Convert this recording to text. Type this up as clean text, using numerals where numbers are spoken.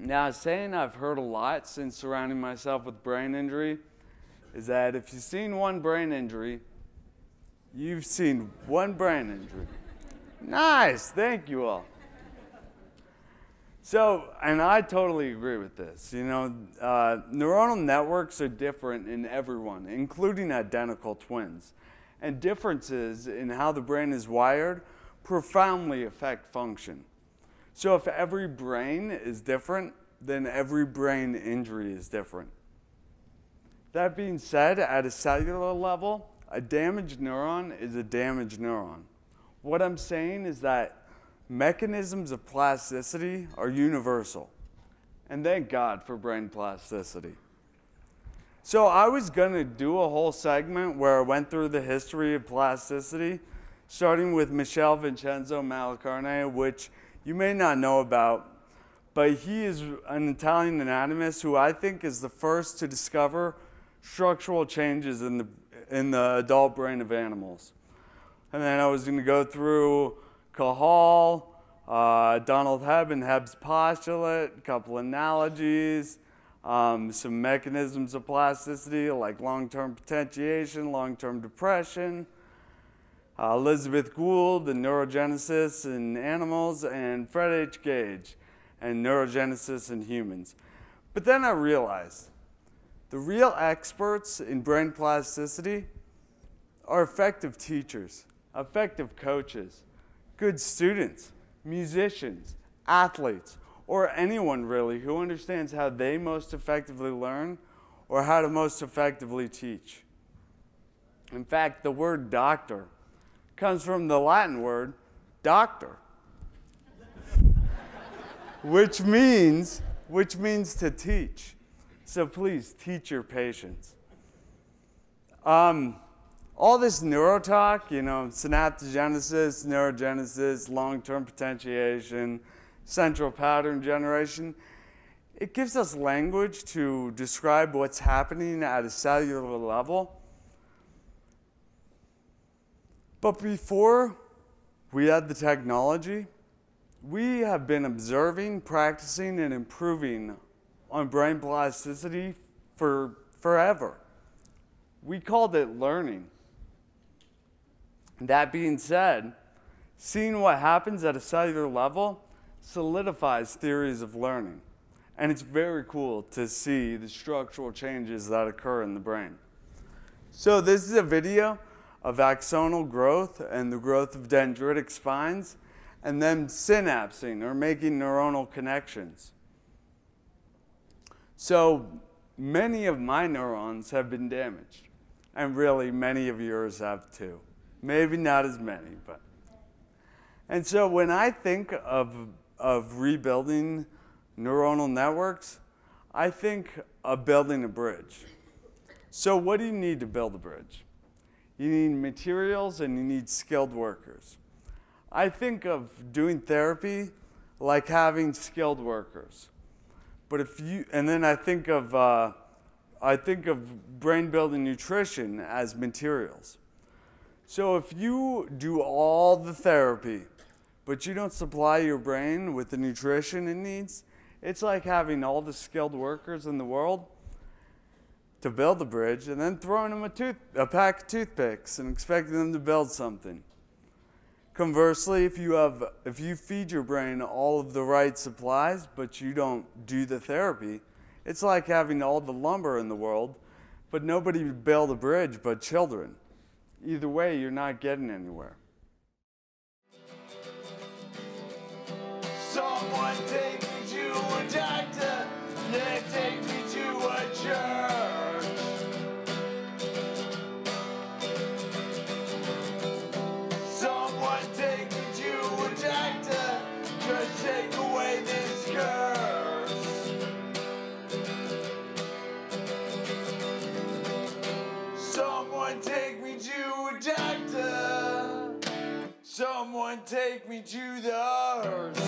Now, saying I've heard a lot since surrounding myself with brain injury is that if you've seen one brain injury, you've seen one brain injury. Nice, thank you all. So, and I totally agree with this. You know, neuronal networks are different in everyone, including identical twins. And differences in how the brain is wired profoundly affect function. So if every brain is different, then every brain injury is different. That being said, at a cellular level, a damaged neuron is a damaged neuron. What I'm saying is that mechanisms of plasticity are universal. And thank God for brain plasticity. So I was going to do a whole segment where I went through the history of plasticity, starting with Michel Vincenzo Malacarne, which you may not know about, but he is an Italian anatomist who I think is the first to discover structural changes in the adult brain of animals. And then I was going to go through Cajal, Donald Hebb and Hebb's postulate, a couple analogies, some mechanisms of plasticity like long-term potentiation, long-term depression, Elizabeth Gould and neurogenesis in animals, and Fred H. Gage and neurogenesis in humans. But then I realized the real experts in brain plasticity are effective teachers, effective coaches, good students, musicians, athletes, or anyone really who understands how they most effectively learn or how to most effectively teach. In fact, the word doctor comes from the Latin word doctor, which means to teach. So please teach your patients. All this neurotalk, you know, synaptogenesis, neurogenesis, long-term potentiation, central pattern generation, it gives us language to describe what's happening at a cellular level. But before we had the technology, we have been observing, practicing, and improving on brain plasticity for forever. We called it learning. That being said, seeing what happens at a cellular level solidifies theories of learning. And it's very cool to see the structural changes that occur in the brain. So this is a video of axonal growth and the growth of dendritic spines, and then synapsing, or making neuronal connections. So many of my neurons have been damaged, and really many of yours have too. Maybe not as many, but. And so when I think of rebuilding neuronal networks, I think of building a bridge. So what do you need to build a bridge? You need materials and you need skilled workers. I think of doing therapy like having skilled workers. But and then I think of brain building nutrition as materials. So if you do all the therapy, but you don't supply your brain with the nutrition it needs, it's like having all the skilled workers in the world to build the bridge and then throwing them a pack of toothpicks and expecting them to build something. Conversely, if you feed your brain all of the right supplies, but you don't do the therapy, it's like having all the lumber in the world, but nobody to build a bridge but children. Either way, you're not getting anywhere. Someone take me to a doctor, then take me to a church. Someone take me to a doctor, just take away this curse. Someone take me to a doctor. Someone take me to the hearse.